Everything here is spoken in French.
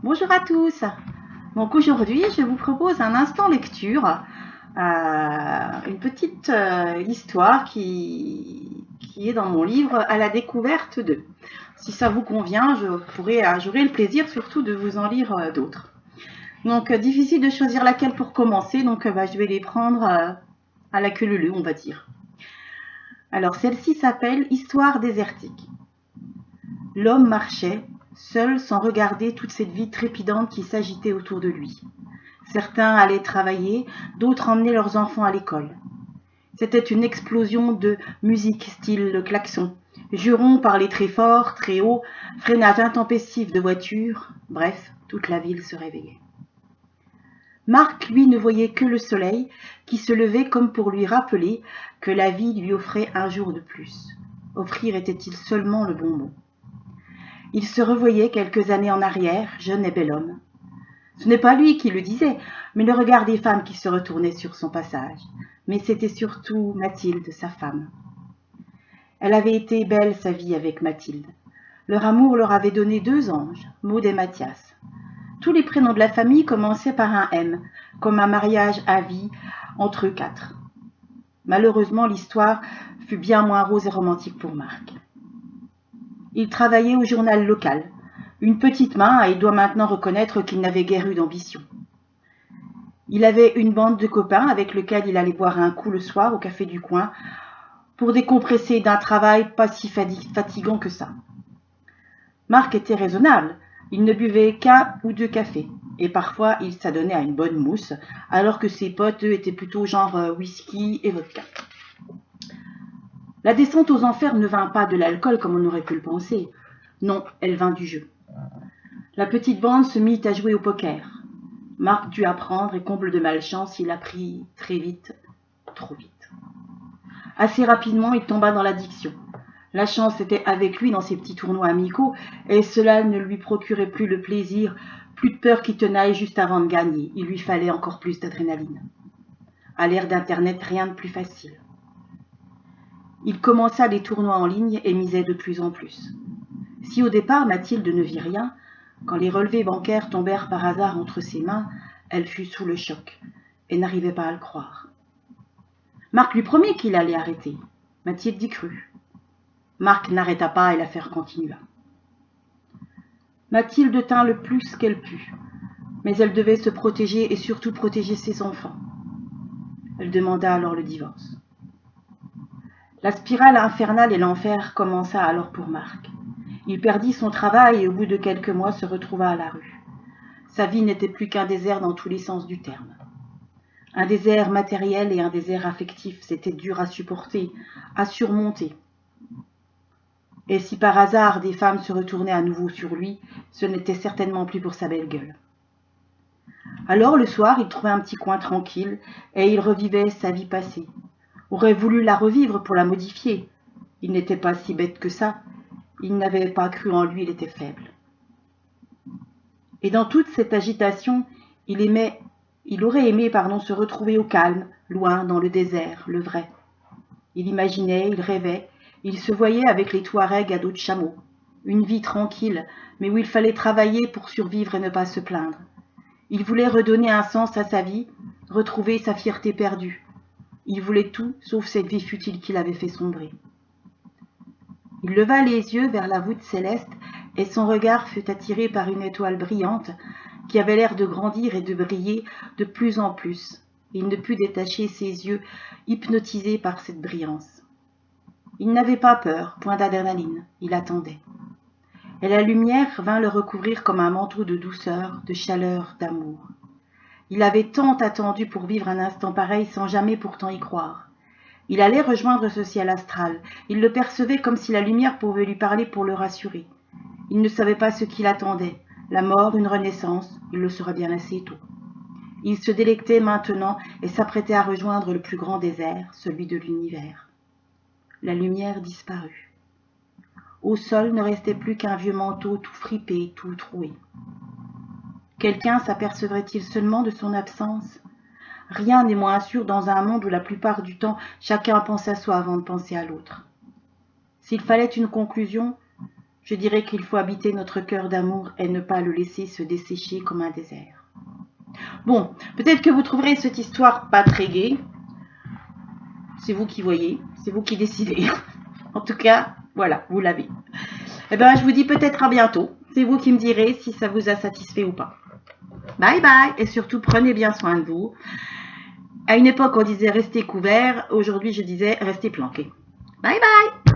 Bonjour à tous. Donc aujourd'hui, je vous propose un instant lecture, une petite histoire qui est dans mon livre À la découverte de. Si ça vous convient, j'aurai le plaisir surtout de vous en lire d'autres. Donc difficile de choisir laquelle pour commencer, donc je vais les prendre à la queue leu, on va dire. Alors celle-ci s'appelle Histoire désertique. L'homme marchait, seul sans regarder toute cette vie trépidante qui s'agitait autour de lui. Certains allaient travailler, d'autres emmenaient leurs enfants à l'école. C'était une explosion de musique, style le klaxon, jurons parlaient très fort, très haut, freinage intempestif de voitures, bref, toute la ville se réveillait. Marc, lui, ne voyait que le soleil qui se levait comme pour lui rappeler que la vie lui offrait un jour de plus. Offrir était-il seulement le bon mot? Il se revoyait quelques années en arrière, jeune et bel homme. Ce n'est pas lui qui le disait, mais le regard des femmes qui se retournaient sur son passage. Mais c'était surtout Mathilde, sa femme. Elle avait été belle sa vie avec Mathilde. Leur amour leur avait donné 2 anges, Maud et Mathias. Tous les prénoms de la famille commençaient par un M, comme un mariage à vie entre eux 4. Malheureusement, l'histoire fut bien moins rose et romantique pour Marc. Il travaillait au journal local. Une petite main, et il doit maintenant reconnaître qu'il n'avait guère eu d'ambition. Il avait une bande de copains avec lesquels il allait boire un coup le soir au café du coin pour décompresser d'un travail pas si fatigant que ça. Marc était raisonnable. Il ne buvait qu'un ou 2 cafés. Et parfois, il s'adonnait à une bonne mousse, alors que ses potes, eux, étaient plutôt genre whisky et vodka. La descente aux enfers ne vint pas de l'alcool comme on aurait pu le penser. Non, elle vint du jeu. La petite bande se mit à jouer au poker. Marc dut apprendre et comble de malchance, il apprit très vite, trop vite. Assez rapidement, il tomba dans l'addiction. La chance était avec lui dans ses petits tournois amicaux et cela ne lui procurait plus le plaisir, plus de peur qui tenaille juste avant de gagner. Il lui fallait encore plus d'adrénaline. À l'ère d'Internet, rien de plus facile. Il commença des tournois en ligne et misait de plus en plus. Si au départ Mathilde ne vit rien, quand les relevés bancaires tombèrent par hasard entre ses mains, elle fut sous le choc et n'arrivait pas à le croire. Marc lui promit qu'il allait arrêter. Mathilde y crut. Marc n'arrêta pas et l'affaire continua. Mathilde tint le plus qu'elle put, mais elle devait se protéger et surtout protéger ses enfants. Elle demanda alors le divorce. La spirale infernale et l'enfer commença alors pour Marc. Il perdit son travail et au bout de quelques mois se retrouva à la rue. Sa vie n'était plus qu'un désert dans tous les sens du terme. Un désert matériel et un désert affectif, c'était dur à supporter, à surmonter. Et si par hasard des femmes se retournaient à nouveau sur lui, ce n'était certainement plus pour sa belle gueule. Alors le soir, il trouvait un petit coin tranquille et il revivait sa vie passée. Aurait voulu la revivre pour la modifier. Il n'était pas si bête que ça. Il n'avait pas cru en lui, il était faible. Et dans toute cette agitation, il aurait aimé se retrouver au calme, loin, dans le désert, le vrai. Il imaginait, il rêvait, il se voyait avec les Touaregs à dos de chameau. Une vie tranquille, mais où il fallait travailler pour survivre et ne pas se plaindre. Il voulait redonner un sens à sa vie, retrouver sa fierté perdue. Il voulait tout, sauf cette vie futile qui l'avait fait sombrer. Il leva les yeux vers la voûte céleste et son regard fut attiré par une étoile brillante qui avait l'air de grandir et de briller de plus en plus. Il ne put détacher ses yeux hypnotisés par cette brillance. Il n'avait pas peur, point d'adrénaline, il attendait. Et la lumière vint le recouvrir comme un manteau de douceur, de chaleur, d'amour. Il avait tant attendu pour vivre un instant pareil sans jamais pourtant y croire. Il allait rejoindre ce ciel astral. Il le percevait comme si la lumière pouvait lui parler pour le rassurer. Il ne savait pas ce qui l'attendait. La mort, une renaissance, il le saurait bien assez tôt. Il se délectait maintenant et s'apprêtait à rejoindre le plus grand désert, celui de l'univers. La lumière disparut. Au sol ne restait plus qu'un vieux manteau tout fripé, tout troué. Quelqu'un s'apercevrait-il seulement de son absence ? Rien n'est moins sûr dans un monde où la plupart du temps chacun pense à soi avant de penser à l'autre. S'il fallait une conclusion, Je dirais qu'il faut habiter notre cœur d'amour et ne pas le laisser se dessécher comme un désert. Bon, peut-être que vous trouverez cette histoire pas très gaie. C'est vous qui voyez, c'est vous qui décidez. En tout cas, voilà, vous l'avez. Eh bien, je vous dis peut-être à bientôt. C'est vous qui me direz si ça vous a satisfait ou pas. Bye bye, et surtout prenez bien soin de vous. À une époque, on disait restez couverts. Aujourd'hui, je disais restez planqués. Bye bye.